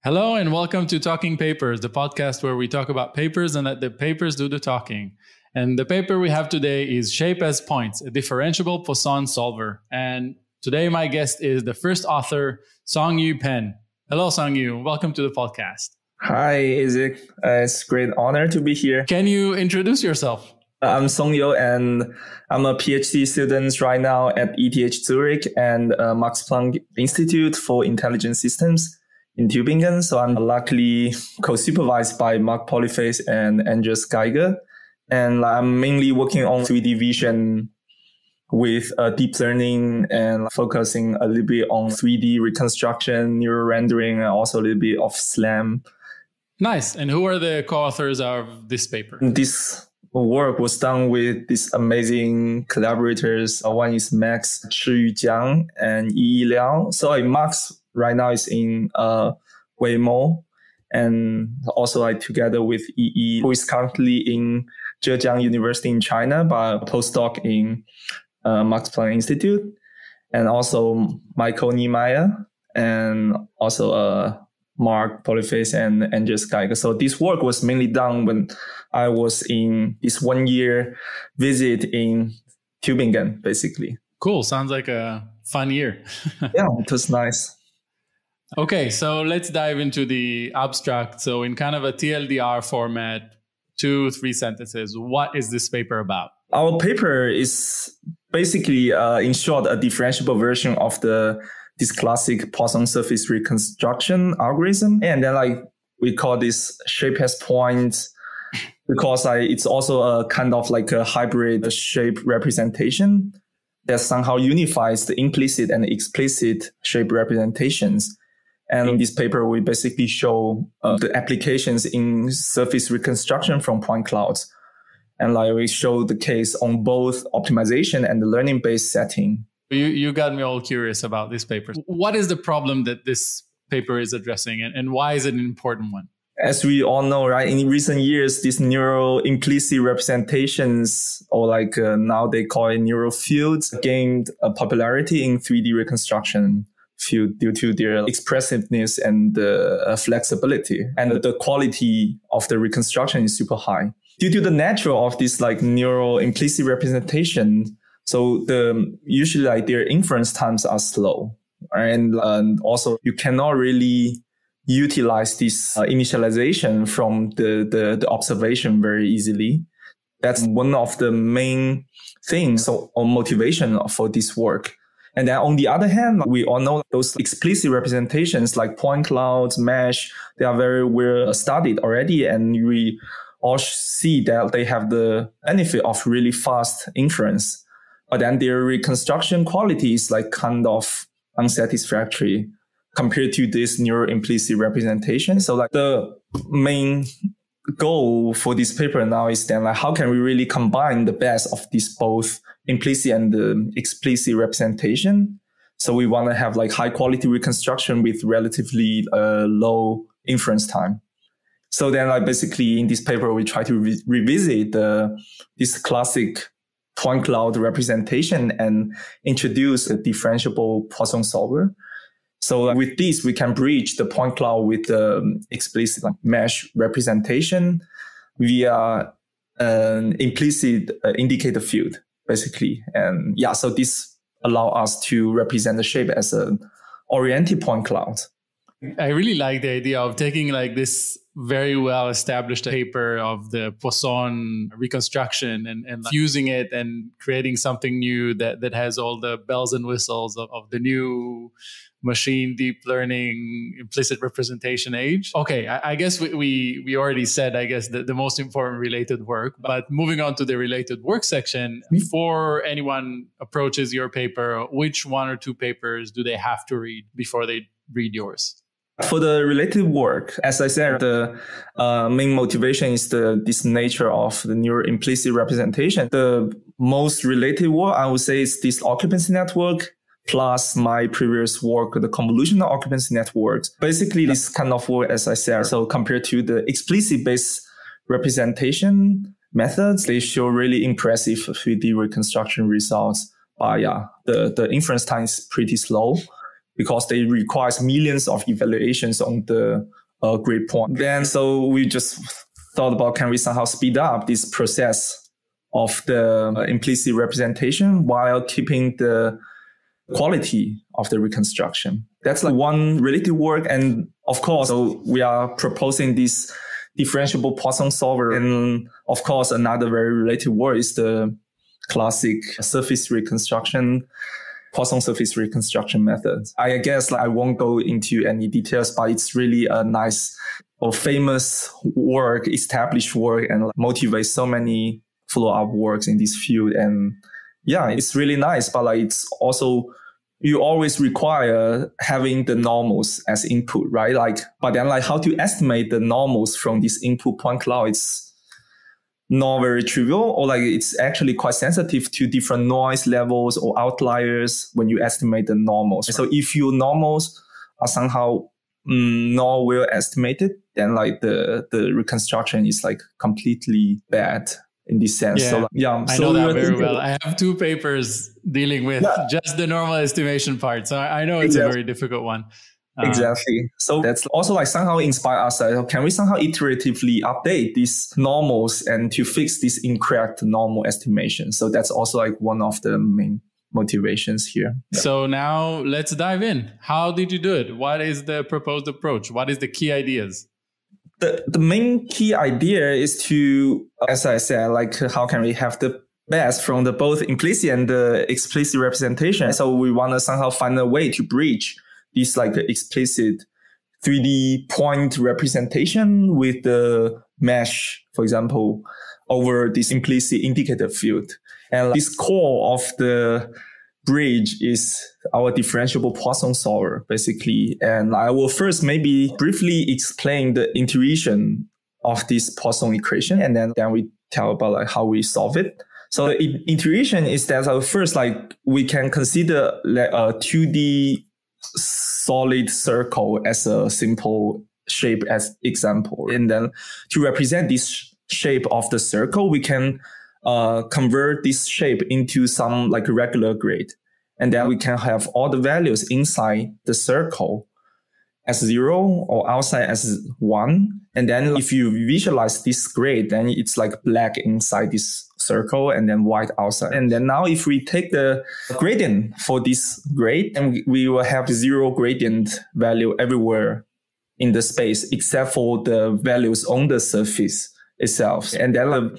Hello and welcome to Talking Papers, the podcast where we talk about papers and let the papers do the talking. And the paper we have today is Shape as Points, a differentiable Poisson solver. And today my guest is the first author, Songyou Peng. Hello, Songyou. Welcome to the podcast. Hi, Isaac. It's a great honor to be here. Can you introduce yourself? I'm Songyou, and I'm a PhD student right now at ETH Zurich and Max Planck Institute for Intelligent Systems in Tübingen. So I'm luckily co-supervised by Mark Polyface and Andreas Geiger. And I'm mainly working on 3D vision with deep learning and focusing a little bit on 3D reconstruction, neural rendering, and also a little bit of SLAM. Nice. And who are the co-authors of this paper? This work was done with these amazing collaborators. One is Max Chiyu Jiang and Yi Liao. So Max right now is in Weimo, and also together with Yi, who is currently in Zhejiang University in China, but a postdoc in Max Planck Institute, and also Michael Niemeyer, and also Mark Polyface and Andreas Geiger. So this work was mainly done when I was in this 1 year visit in Tübingen, basically. Cool. Sounds like a fun year. Yeah, it was nice. Okay, so let's dive into the abstract. So in kind of a TLDR format, 2-3 sentences, what is this paper about? Our paper is basically, in short, a differentiable version of this classic Poisson surface reconstruction algorithm. And then we call this shape as points because it's also a kind of like a hybrid shape representation that somehow unifies the implicit and explicit shape representations. And in this paper, we basically show the applications in surface reconstruction from point clouds. And we show the case on both optimization and the learning-based setting. You got me all curious about this paper. What is the problem that this paper is addressing, and why is it an important one? As we all know, right, in recent years, these neural implicit representations, or now they call it neural fields, gained a popularity in 3D reconstruction field due to their expressiveness and flexibility. And the quality of the reconstruction is super high. Due to the nature of this neural implicit representation, so usually their inference times are slow. And also you cannot really utilize this initialization from the observation very easily. That's one of the main things or motivation for this work. And then on the other hand, we all know those explicit representations like point clouds, mesh, they are very well studied already. And we all see that they have the benefit of really fast inference. But then their reconstruction quality is kind of unsatisfactory compared to this neural implicit representation. So the main goal for this paper now is then how can we really combine the best of these both implicit and explicit representation? So we want to have high quality reconstruction with relatively low inference time. So then basically in this paper, we try to revisit this classic point cloud representation and introduce a differentiable Poisson solver. So with this, we can bridge the point cloud with the explicit mesh representation via an implicit indicator field, basically. And so this allows us to represent the shape as an oriented point cloud. I really like the idea of taking this very well established paper of the Poisson reconstruction and fusing it and creating something new that has all the bells and whistles of the new machine deep learning implicit representation age. Okay, I guess we already said, the most important related work, but moving on to the related work section, before anyone approaches your paper, which 1 or 2 papers do they have to read before they read yours? For the related work, as I said, the main motivation is this nature of the neural implicit representation. The most related work, I would say, is this occupancy network, plus my previous work, the convolutional occupancy networks. Basically, this kind of work, as I said, so compared to the explicit-based representation methods, they show really impressive 3D reconstruction results. But the inference time is pretty slow. because they require millions of evaluations on the grade point. Then, so we just thought about, can we somehow speed up this process of the implicit representation while keeping the quality of the reconstruction? That's like one related work. And of course, so we are proposing this differentiable Poisson solver. And of course, another very related work is the classic surface reconstruction, Poisson surface reconstruction method. I guess I won't go into any details, but it's really a nice or famous work, established work, and motivates so many follow-up works in this field. And yeah, it's really nice, but like it's also, you always require having the normals as input, right? Like, but then like how to estimate the normals from this input point cloud, it's not very trivial, or like it's actually quite sensitive to different noise levels or outliers when you estimate the normals. So if your normals are somehow not well estimated, then like the reconstruction is like completely bad in this sense. Yeah, so, like, yeah. I know that very well. I have 2 papers dealing with just the normal estimation part. So I know it's a very difficult one. Exactly. So that's also like somehow inspire us. Can we somehow iteratively update these normals and to fix this incorrect normal estimation? So that's also like one of the main motivations here. So now let's dive in. How did you do it? What is the proposed approach? What is the key ideas? The main key idea is to, as I said, like how can we have the best from the both implicit and the explicit representation? So we want to somehow find a way to bridge this like explicit 3D point representation with the mesh, for example, over this implicit indicator field. And this core of the bridge is our differentiable Poisson solver, basically. And I will first maybe briefly explain the intuition of this Poisson equation, and then we tell about like how we solve it. So the intuition is that first, like we can consider a 2D solid circle as a simple shape as example. And then to represent this shape of the circle, we can convert this shape into some like regular grid. And then we can have all the values inside the circle as 0 or outside as 1. And then if you visualize this grid, then it's like black inside this circle and then white outside. And then now if we take the gradient for this grid, then we will have 0 gradient value everywhere in the space except for the values on the surface itself. And then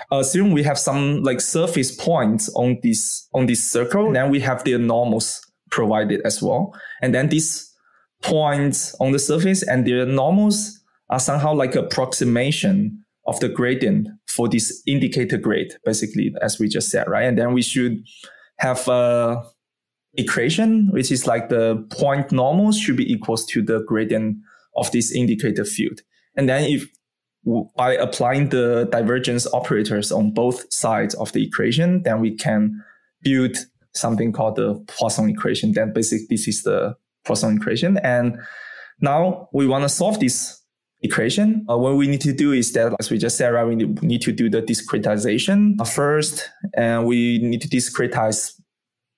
assume we have some like surface points on this circle, then we have the normals provided as well. And then these points on the surface and their normals are somehow like approximation of the gradient for this indicator grade, basically, as we just said, right? And then we should have a equation, which is like the point normals should be equals to the gradient of this indicator field. And then if by applying the divergence operators on both sides of the equation, then we can build something called the Poisson equation. Then basically this is the Poisson equation. And now we want to solve this equation. What we need to do is that, as we just said, right, we need to do the discretization first, and we need to discretize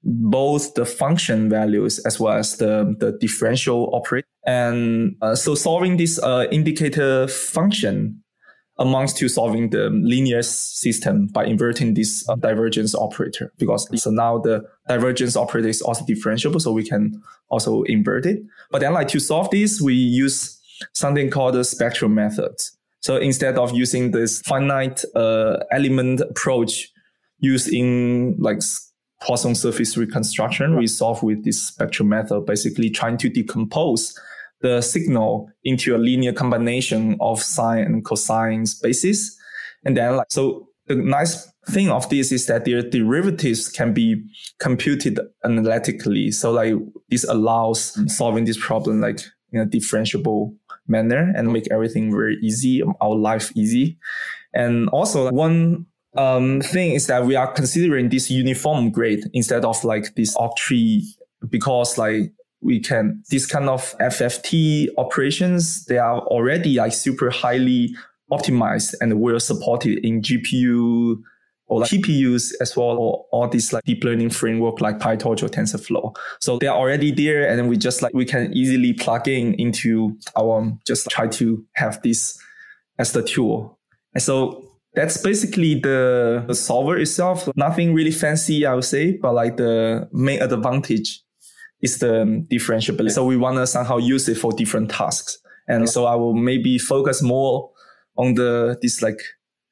both the function values as well as the differential operator. And so solving this indicator function amounts to solving the linear system by inverting this divergence operator, because so now the divergence operator is also differentiable, so we can also invert it. But then like to solve this, we use something called the spectral method. So instead of using this finite element approach used in like Poisson surface reconstruction, we solve with this spectral method, basically trying to decompose the signal into a linear combination of sine and cosine spaces. And then so the nice thing of this is that their derivatives can be computed analytically. So like this allows solving this problem like in a differentiable manner and make everything very easy, our life easy. And also one thing is that we are considering this uniform grade instead of like this octree, because like we can, this kind of FFT operations, they are already like super highly optimized and well supported in GPU or like TPUs as well, or all these like deep learning framework like PyTorch or TensorFlow. So they're already there, and then we can easily plug into our, just try to have this as the tool. And so that's basically the solver itself. Nothing really fancy, I would say, but like the main advantage is the differentiability. So we want to somehow use it for different tasks. And so I will maybe focus more on this like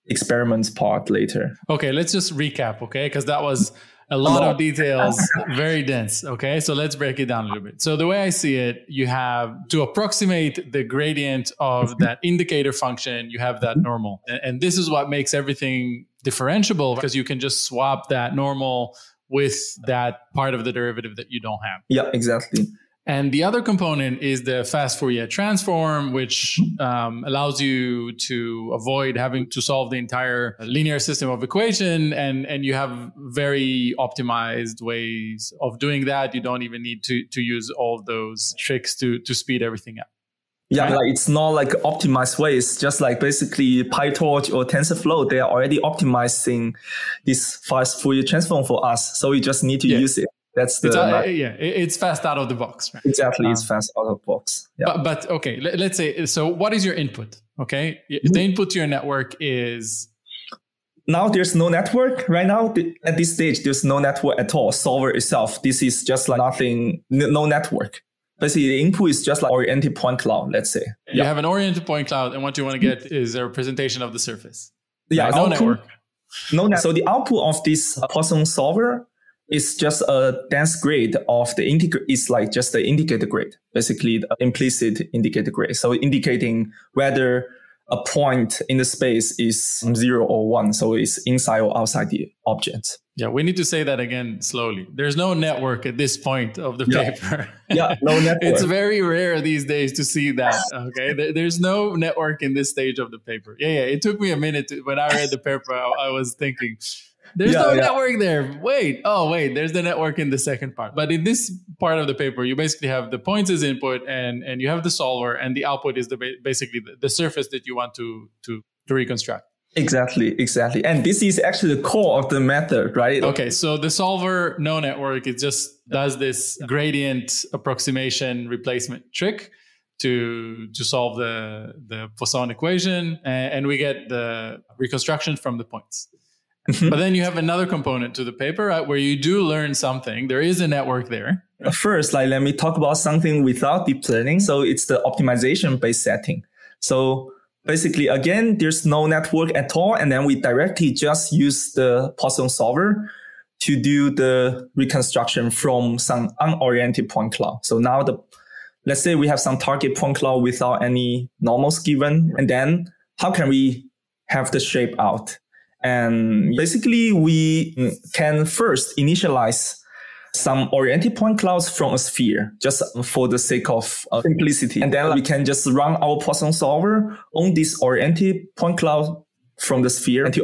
experiments part later. Okay, let's just recap, okay? Because that was a lot of details, very dense, okay? So let's break it down a little bit. So the way I see it, you have to approximate the gradient of that indicator function, you have that normal. And this is what makes everything differentiable, because you can just swap that normal with that part of the derivative that you don't have. Yeah, exactly. And the other component is the fast Fourier transform, which allows you to avoid having to solve the entire linear system of equation. And you have very optimized ways of doing that. You don't even need to use all those tricks to speed everything up. Yeah, like it's not like optimized way. It's just like basically PyTorch or TensorFlow. They are already optimizing this fast Fourier transform for us. So we just need to use it. That's it's fast out of the box. Right? Exactly, it's fast out of the box. Yeah. But okay, let's say, so what is your input? Okay, the input to your network is... Now there's no network right now. At this stage, there's no network at all. Solver itself, this is just like nothing, no network. Basically, the input is just like oriented point cloud, let's say. You have an oriented point cloud, and what you want to get is a representation of the surface. Yeah, right? No network. So the output of this Poisson solver is just a dense grade of the integer. It's like just the indicator grade, basically the implicit indicator grade. So indicating whether a point in the space is 0 or 1. So it's inside or outside the object. Yeah, we need to say that again slowly. There's no network at this point of the paper. Yeah, no network. It's very rare these days to see that. Okay, there's no network in this stage of the paper. Yeah. It took me a minute when I read the paper. I was thinking, there's no network there. Wait, there's the network in the second part. But in this part of the paper, you basically have the points as input, and you have the solver, and the output is basically the surface that you want to reconstruct. Exactly. And this is actually the core of the method, right? Okay, so the solver, no network, it just does this gradient approximation replacement trick to solve the Poisson equation, and we get the reconstruction from the points. But then you have another component to the paper, right, where you do learn something. There is a network there. First, let me talk about something without deep learning. So it's the optimization-based setting. So basically, again, there's no network at all. And then we directly just use the Poisson solver to do the reconstruction from some unoriented point cloud. So now let's say we have some target point cloud without any normals given. And then how can we have the shape out? And basically, we can first initialize some oriented point clouds from a sphere, just for the sake of simplicity. And then we can just run our Poisson solver on this oriented point cloud from the sphere and to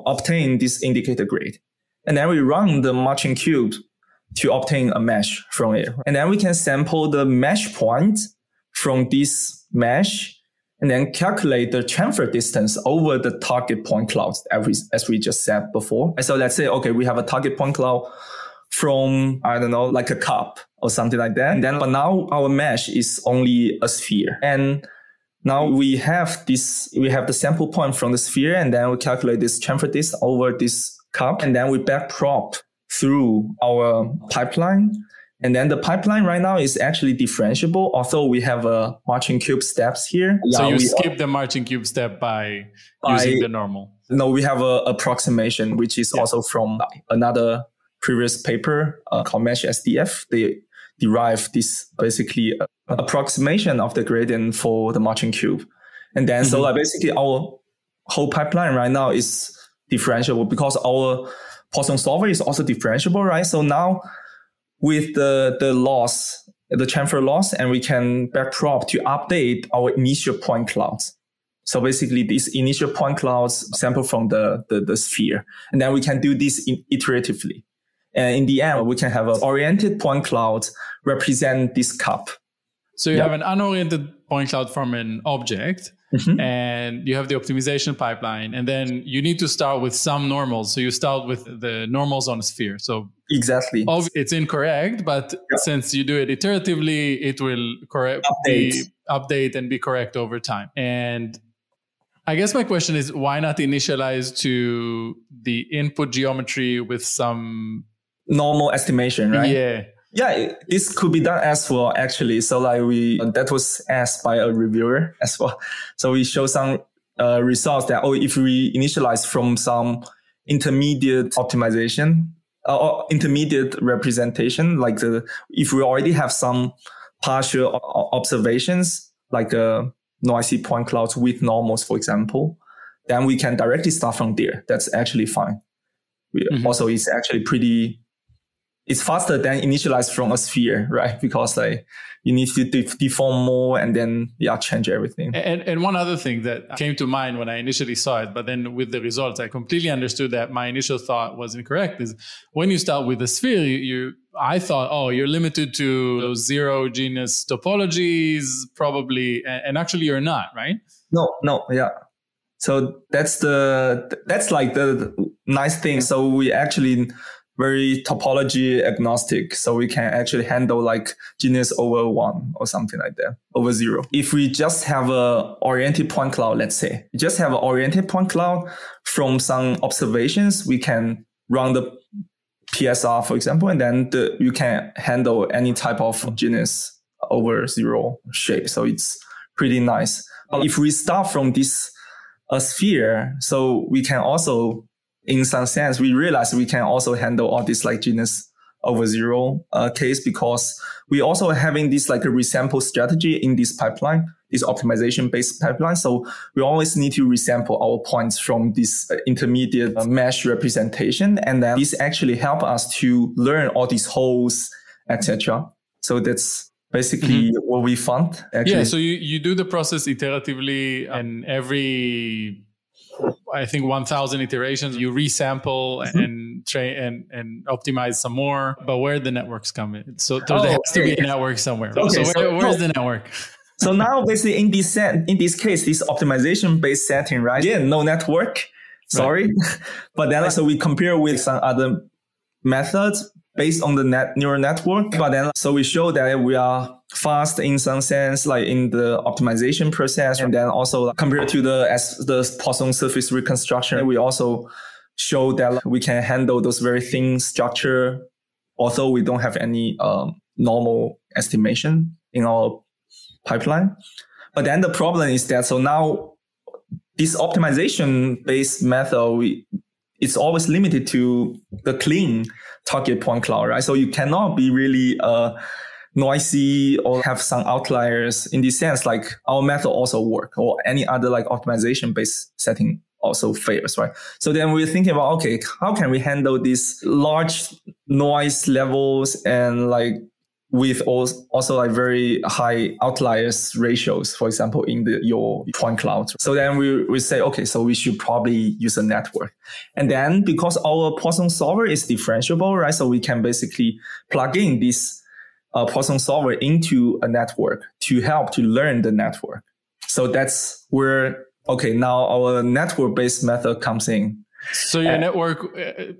obtain this indicator grade. And then we run the matching cube to obtain a mesh from it. And then we can sample the mesh point from this mesh, and then calculate the transfer distance over the target point clouds, as we just said before. And so let's say, okay, we have a target point cloud from, I don't know, like a cup or something like that. But now our mesh is only a sphere. And now we have the sample point from the sphere, and then we calculate this transfer distance over this cup. And then we backprop through our pipeline. And then the pipeline right now is actually differentiable, although we have a marching cube steps here. So you skip the marching cube step by using the normal? No, we have a approximation, which is also from another previous paper called Mesh SDF. They derive this basically approximation of the gradient for the marching cube. And then so basically our whole pipeline right now is differentiable because our Poisson solver is also differentiable, right? So now with the loss, the transfer loss, and we can backprop to update our initial point clouds. So basically these initial point clouds sample from the sphere. And then we can do this iteratively. And in the end, we can have an oriented point cloud represent this cup. So you have an unoriented point cloud from an object. and you have the optimization pipeline, and then you need to start with some normals. So you start with the normals on a sphere. So exactly, it's incorrect, but since you do it iteratively, it will update and be correct over time. And I guess my question is, why not initialize to the input geometry with some normal estimation, right? Yeah, this could be done as well, actually. So that was asked by a reviewer as well. So we show some results that, if we initialize from some intermediate optimization or intermediate representation, like if we already have some partial observations, like noisy point clouds with normals, for example, then we can directly start from there. That's actually fine. Also, it's actually it's faster than initialize from a sphere, right? Because you need to deform more and then change everything. And one other thing that came to mind when I initially saw it, but then with the results, I completely understood that my initial thought was incorrect, is when you start with a sphere, I thought, you're limited to those zero genus topologies, probably, and actually you're not, right? No, yeah. So that's like the nice thing. So we actually very topology agnostic. So we can actually handle like genus over 1 or something like that, over 0. If we just have a oriented point cloud, let's say, just have an oriented point cloud from some observations, we can run the PSR, for example, and then you can handle any type of genus over 0 shape. So it's pretty nice. If we start from this sphere, so we can also, in some sense, we realize we can also handle all this like genus over 0 case, because we also having this like a resample strategy in this pipeline, this optimization based pipeline. So we always need to resample our points from this intermediate mesh representation. And then this actually help us to learn all these holes, etc. So that's basically what we found, actually. Yeah, so you do the process iteratively, and every, I think, 1,000 iterations, you resample and train and optimize some more. But where the networks come in? So there has to be a network somewhere. Okay, so where's the network? So now, basically, in this case, this optimization based setting, right? Yeah, no network. Sorry, right. But then so we compare with some other methods based on the neural network. But then so we show that we are fast in some sense, like in the optimization process, and then also compared to the Poisson surface reconstruction, we also show that we can handle those very thin structure, although we don't have any normal estimation in our pipeline. But then the problem is that so now this optimization based method, it's always limited to the clean target point cloud, right? So you cannot be really noisy or have some outliers. In this sense, like our method also work, or any other like optimization based setting also fails, right? So then we're thinking about, okay, how can we handle these large noise levels and like with also like very high outliers ratios, for example, in your point cloud. So then we say, okay, so we should probably use a network. And then because our Poisson solver is differentiable, right? So we can basically plug in this Poisson solver into a network to help to learn the network. So that's where, okay, now our network-based method comes in. So your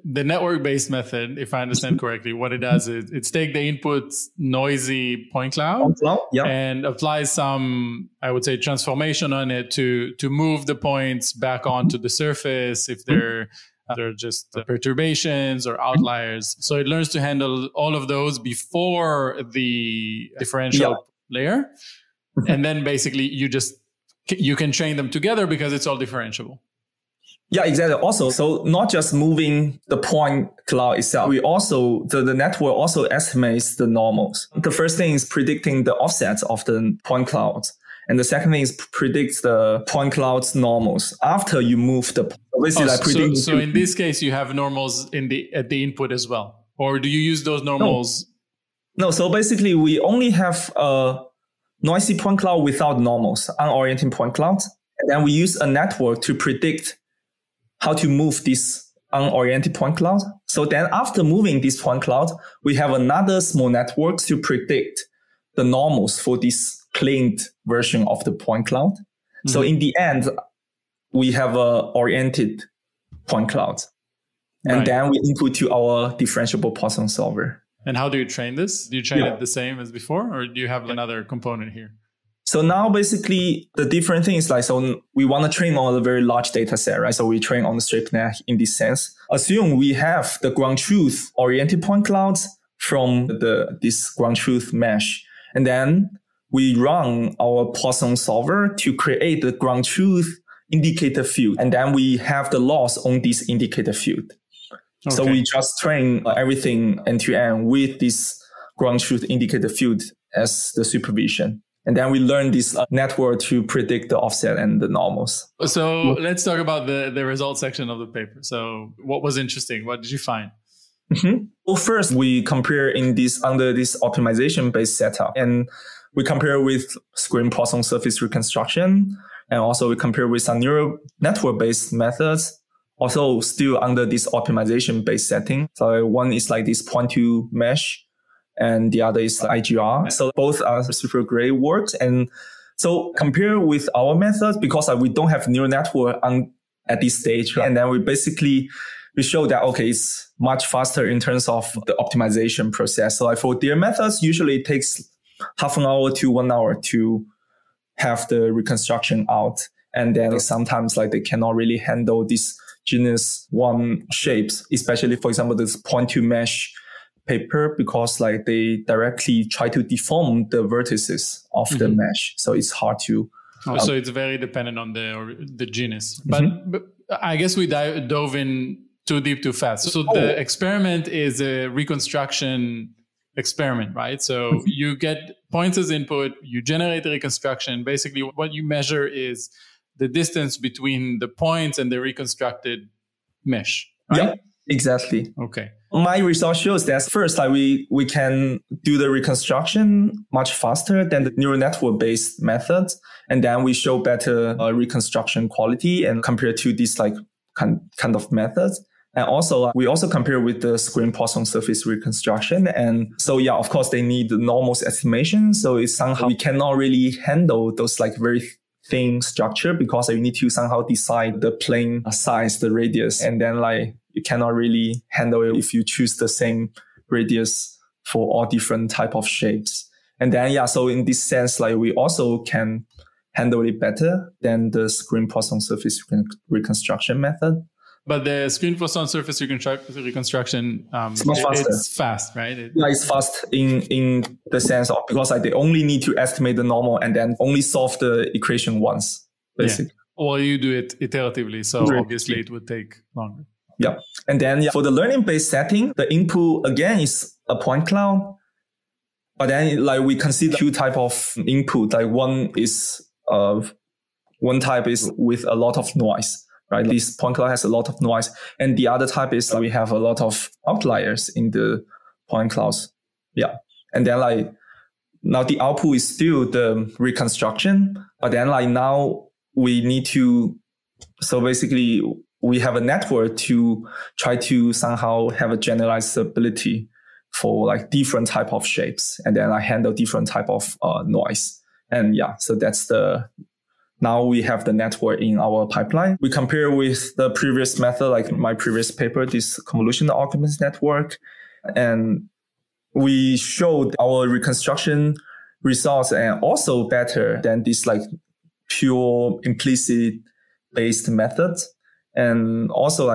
the network-based method, if I understand correctly, what it does is it's take the input noisy point cloud and applies some, I would say, transformation on it to move the points back onto the surface if they're just perturbations or outliers. So it learns to handle all of those before the differential layer. And then basically you can train them together because it's all differentiable. Yeah, exactly. Also, so not just moving the point cloud itself, we also, the network also estimates the normals. The first thing is predicting the offsets of the point clouds. And the second thing is predicts the point cloud's normals after you move the point. So in this case, you have normals at the input as well? Or do you use those normals? No, so basically we only have a noisy point cloud without normals, unoriented point clouds. And then we use a network to predict how to move this unoriented point cloud. So then after moving this point cloud, we have another small network to predict the normals for this cleaned version of the point cloud. So in the end, we have a oriented point cloud. And then we input to our differentiable Poisson solver. And how do you train this? Do you train it the same as before, or do you have another component here? So now basically the different thing is like, so we want to train on a very large data set, right? So we train on the StraihtNet in this sense. Assume we have the ground truth oriented point clouds from this ground truth mesh. And then we run our Poisson solver to create the ground truth indicator field. And then we have the loss on this indicator field. Okay. So we just train everything end to end with this ground truth indicator field as the supervision. And then we learn this network to predict the offset and the normals. So let's talk about the results section of the paper. So what was interesting? What did you find? Well, first we compare under this optimization based setup, and we compare with screen Poisson surface reconstruction. And also we compare with some neural network based methods. Also still under this optimization based setting. So one is like this point to mesh, and the other is IGR. So both are super great works. And so compare with our methods, because we don't have neural network at this stage. And then we show that, okay, it's much faster in terms of the optimization process. So for their methods, usually it takes half an hour to 1 hour to have the reconstruction out. And then sometimes they cannot really handle this genus one shapes, especially for example, this point to mesh paper, because they directly try to deform the vertices of the mesh. So it's hard to. So it's very dependent on the genus. But I guess we dove in too deep too fast. So the experiment is a reconstruction experiment, right? So you get points as input, you generate the reconstruction. Basically, what you measure is the distance between the points and the reconstructed mesh, right? Yeah, exactly. Okay. My result shows that first, we can do the reconstruction much faster than the neural network based methods. And then we show better reconstruction quality and compared to these kind of methods. And also, we also compare with the screen Poisson surface reconstruction. And so, yeah, of course, they need the normals estimation. So it's somehow we cannot really handle those very thin structure, because you need to somehow decide the plane size, the radius, and then you cannot really handle it if you choose the same radius for all different type of shapes. And then, so in this sense, we also can handle it better than the screen Poisson surface reconstruction method. But the screen Poisson surface reconstruction, it's much faster. It's fast, right? It's fast in the sense of, because they only need to estimate the normal and then only solve the equation once, basically. Yeah. Or you do it iteratively, so obviously it would take longer. Yeah. And then for the learning-based setting, the input again is a point cloud. But then we consider two type of input. One type is with a lot of noise. Right, this point cloud has a lot of noise, and the other type is we have a lot of outliers in the point clouds. Yeah, and then now the output is still the reconstruction, but then now we need to. So basically, we have a network to try to somehow have a generalizability for different type of shapes, and then handle different type of noise. And so that's now we have the network in our pipeline. We compare with the previous method, my previous paper, this convolutional arguments network. And we showed our reconstruction results and also better than this pure implicit based methods. And also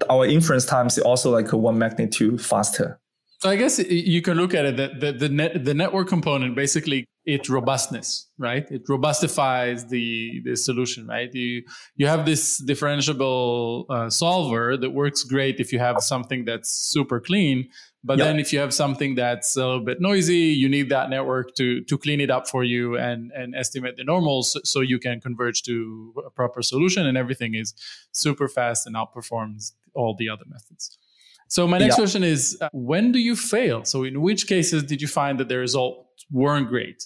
our inference times is also 1 magnitude faster. So I guess you can look at it that the network component, basically it's robustness, right? It robustifies the solution, right? You have this differentiable solver that works great if you have something that's super clean. But then if you have something that's a little bit noisy, you need that network to clean it up for you and estimate the normals so you can converge to a proper solution, and everything is super fast and outperforms all the other methods. So my next question is, when do you fail? So in which cases did you find that the results weren't great?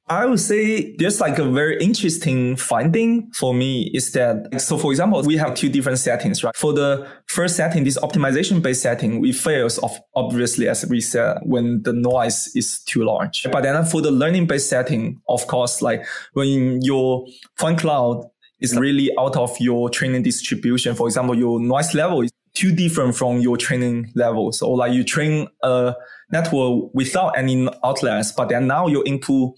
I would say there's like a very interesting finding for me is that, so for example, we have two different settings, right? For the first setting, this optimization based setting, it fails obviously, as we said, when the noise is too large. But then for the learning based setting, of course, like when your point cloud is really out of your training distribution, for example, your noise level is too different from your training level. So like you train a network without any outliers, but then now your input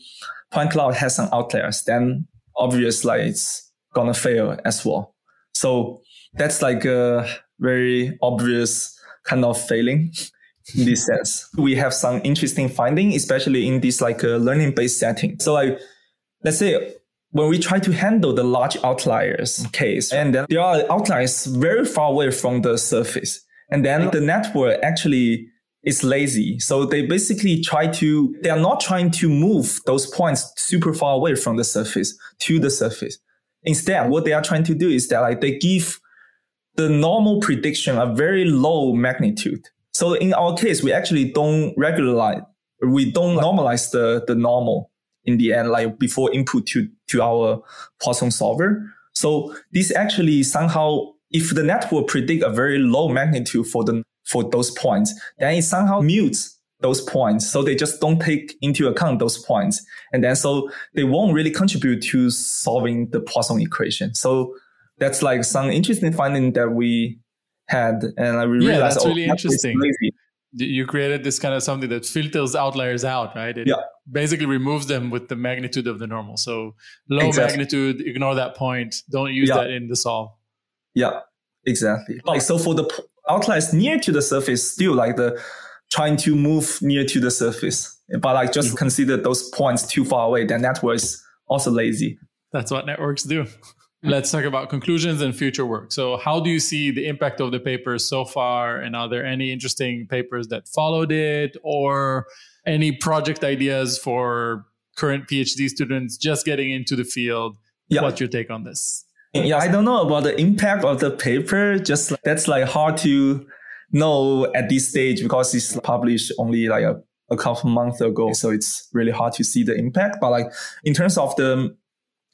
point cloud has some outliers, then obviously it's gonna fail as well. So that's like a very obvious kind of failing in this sense. We have some interesting finding, especially in this like a learning based setting. So like, let's say when we try to handle the large outliers case, and then there are outliers very far away from the surface, and then the network actually is lazy. So they basically they are not trying to move those points super far away from the surface to the surface. Instead, what they are trying to do is that like they give the normal prediction a very low magnitude. So in our case, we actually don't normalize the normal in the end, like before input to our Poisson solver. So this actually somehow, if the network predict a very low magnitude for those points, then it somehow mutes those points. So they just don't take into account those points. And then so they won't really contribute to solving the Poisson equation. So that's like some interesting finding that we had. And we realized, that's really interesting. You created this kind of something that filters outliers out, right? It basically removes them with the magnitude of the normal. So low magnitude, ignore that point. Don't use that in the solve. Yeah, exactly. Like, so for the outliers near to the surface, still like the trying to move near to the surface, but like just consider those points too far away, then network is also lazy. That's what networks do. Let's talk about conclusions and future work. So how do you see the impact of the papers so far? And are there any interesting papers that followed it, or any project ideas for current PhD students just getting into the field? What's your take on this? Yeah, I don't know about the impact of the paper. Just that's like hard to know at this stage because it's published only like a couple months ago. So it's really hard to see the impact. But like in terms of the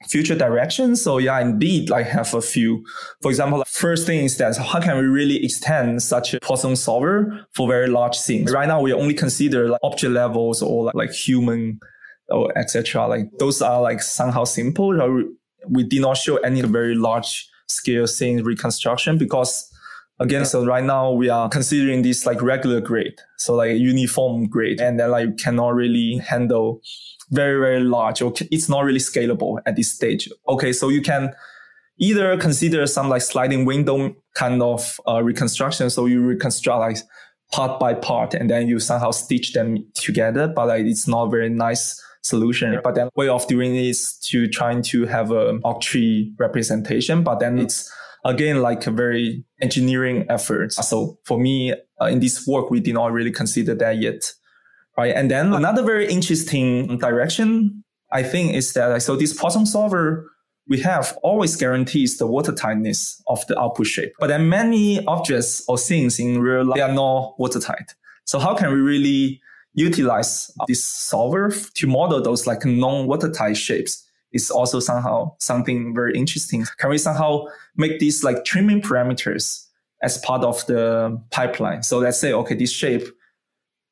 future direction, so indeed, like have a few. For example, first thing is that how can we really extend such a Poisson solver for very large things? Right now, we only consider like object levels or like human or etc. Like those are like somehow simple. We did not show any very large scale thing reconstruction because again, so right now we are considering this like regular grade. So like uniform grade, and then like cannot really handle very, very large, or it's not really scalable at this stage. Okay. So you can either consider some like sliding window kind of reconstruction. So you reconstruct like part by part and then you somehow stitch them together, but like it's not very nice solution. But then way of doing it is to trying to have a octree representation, but then it's again like a very engineering effort. So for me, in this work, we did not really consider that yet. Right. And then another very interesting direction, I think, is that so this Poisson solver we have always guarantees the watertightness of the output shape. But then many objects or things in real life, they are not watertight. So how can we really utilize this solver to model those like non-watertight shapes? Is also somehow something very interesting. Can we somehow make these like trimming parameters as part of the pipeline? So let's say, okay, this shape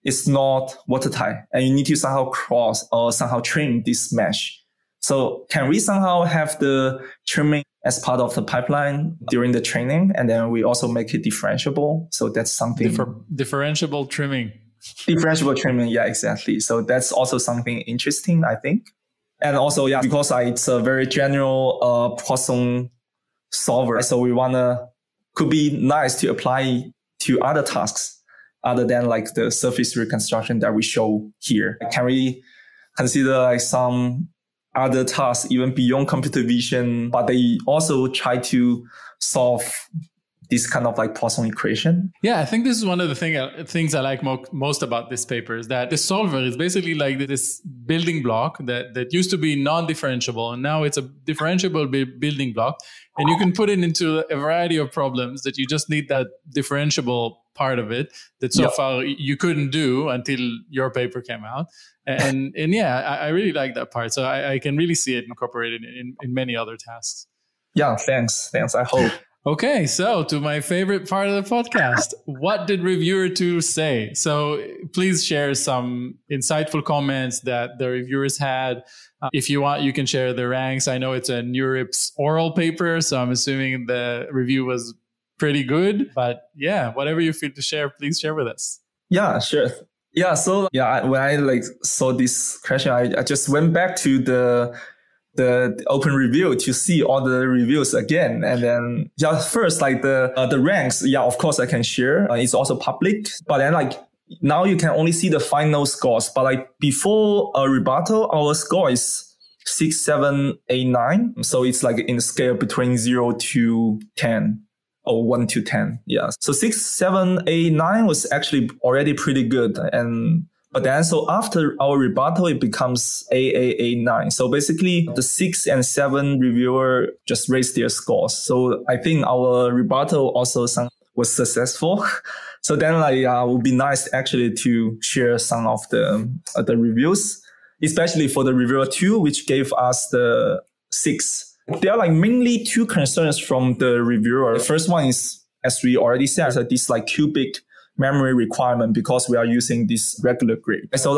is not watertight and you need to somehow cross or somehow trim this mesh. So can we somehow have the trimming as part of the pipeline during the training? And then we also make it differentiable. So that's something. Differentiable trimming. Differentiable trimming. Yeah, exactly. So that's also something interesting, I think. And also, because it's a very general Poisson solver. So we could be nice to apply to other tasks other than like the surface reconstruction that we show here. Can we consider like some other tasks even beyond computer vision, but they also try to solve this kind of like Poisson equation? Yeah, I think this is one of the things I like most about this paper is that the solver is basically like this building block that used to be non-differentiable, and now it's a differentiable building block. And you can put it into a variety of problems that you just need that differentiable part of it that so far you couldn't do until your paper came out. And yeah, I really like that part. So I can really see it incorporated in many other tasks. Yeah, thanks. I hope. Okay, so to my favorite part of the podcast, what did reviewer 2 say? So please share some insightful comments that the reviewers had. If you want, you can share the ranks. I know it's a NeurIPS oral paper, so I'm assuming the review was pretty good. But yeah, whatever you feel to share, please share with us. Yeah, sure. Yeah, so when I saw this question, I just went back to the open review to see all the reviews again. And then first the ranks, of course I can share. It's also public. But then now you can only see the final scores. But before a rebuttal, our score is 6, 7, 8, 9. So it's in the scale between 0 to 10 or 1 to 10. Yeah. So 6, 7, 8, 9 was actually already pretty good. But then, so after our rebuttal, it becomes 8, 9. So basically, the 6 and 7 reviewer just raised their scores. So I think our rebuttal also was successful. So then, it would be nice actually to share some of the reviews, especially for the reviewer 2, which gave us the 6. There are mainly 2 concerns from the reviewer. The first one is, as we already said, this cubic memory requirement because we are using this regular grade. So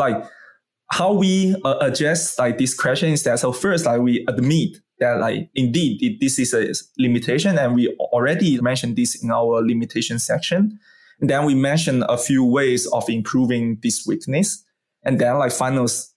how we address this question is that, so first we admit that indeed this is a limitation, and we already mentioned this in our limitation section. And then we mentioned a few ways of improving this weakness. And then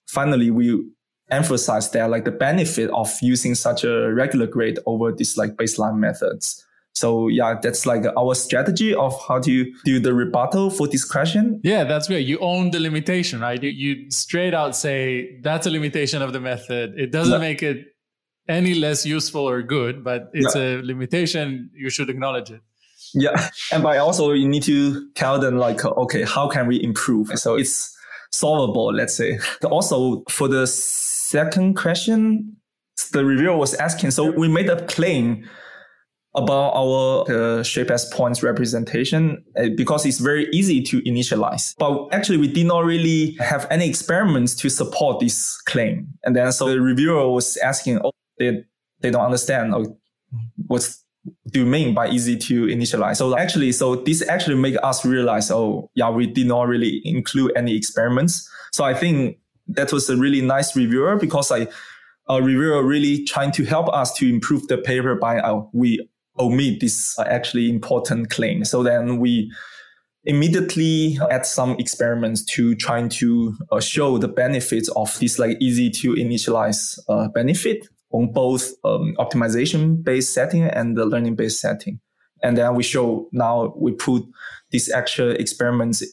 finally we emphasize that the benefit of using such a regular grade over this baseline methods. So that's our strategy of how to do the rebuttal for this question. Yeah, that's great. You own the limitation, right? You straight out say that's a limitation of the method. It doesn't make it any less useful or good, but it's a limitation. You should acknowledge it. Yeah. And by also you need to tell them okay, how can we improve? So it's solvable, let's say. Also for the second question, the reviewer was asking, so we made a claim about our shape as points representation because it's very easy to initialize. But actually, we did not really have any experiments to support this claim. And then so the reviewer was asking, they don't understand. What do you mean by easy to initialize? So this actually made us realize, we did not really include any experiments. So I think that was a really nice reviewer because a reviewer really trying to help us to improve the paper by we omit this actually important claim. So then we immediately add some experiments to trying to show the benefits of this easy to initialize benefit on both optimization-based setting and the learning-based setting. And then we put these actual experiments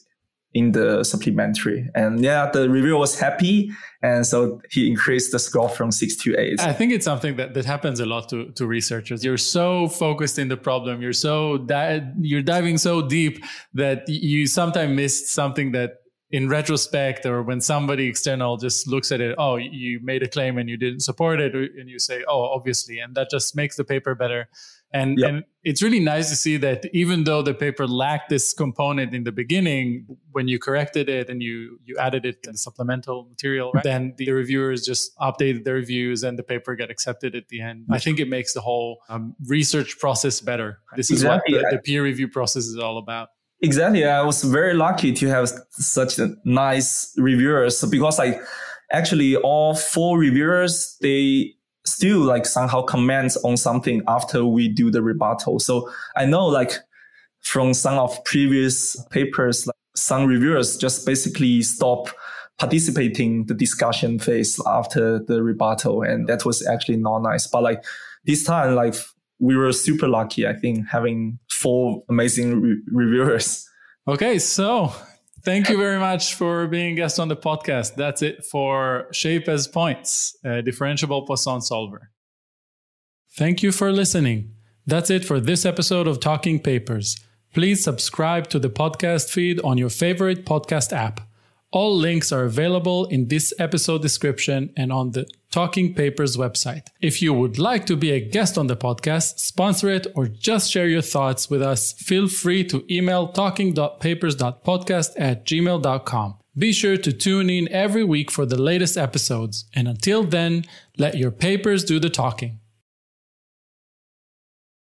in the supplementary. And the reviewer was happy. And so he increased the score from 6 to 8. I think it's something that happens a lot to researchers. You're so focused in the problem. You're diving so deep that you sometimes miss something that in retrospect, or when somebody external just looks at it, you made a claim and you didn't support it. And you say, obviously. And that just makes the paper better. And it's really nice to see that even though the paper lacked this component in the beginning, when you corrected it and you added it in the supplemental material, right, then the reviewers just updated their reviews and the paper got accepted at the end. I think it makes the whole research process better. This is what the peer review process is all about. Exactly. I was very lucky to have such nice reviewers because actually all 4 reviewers, they still somehow comments on something after we do the rebuttal. So I know from some of previous papers, some reviewers just basically stop participating the discussion phase after the rebuttal. And that was actually not nice. But this time, we were super lucky, I think, having 4 amazing reviewers. Okay. So thank you very much for being a guest on the podcast. That's it for Shape as Points, a differentiable Poisson solver. Thank you for listening. That's it for this episode of Talking Papers. Please subscribe to the podcast feed on your favorite podcast app. All links are available in this episode description and on the Talking Papers website. If you would like to be a guest on the podcast, sponsor it, or just share your thoughts with us, feel free to email talking.papers.podcast@gmail.com. Be sure to tune in every week for the latest episodes. And until then, let your papers do the talking.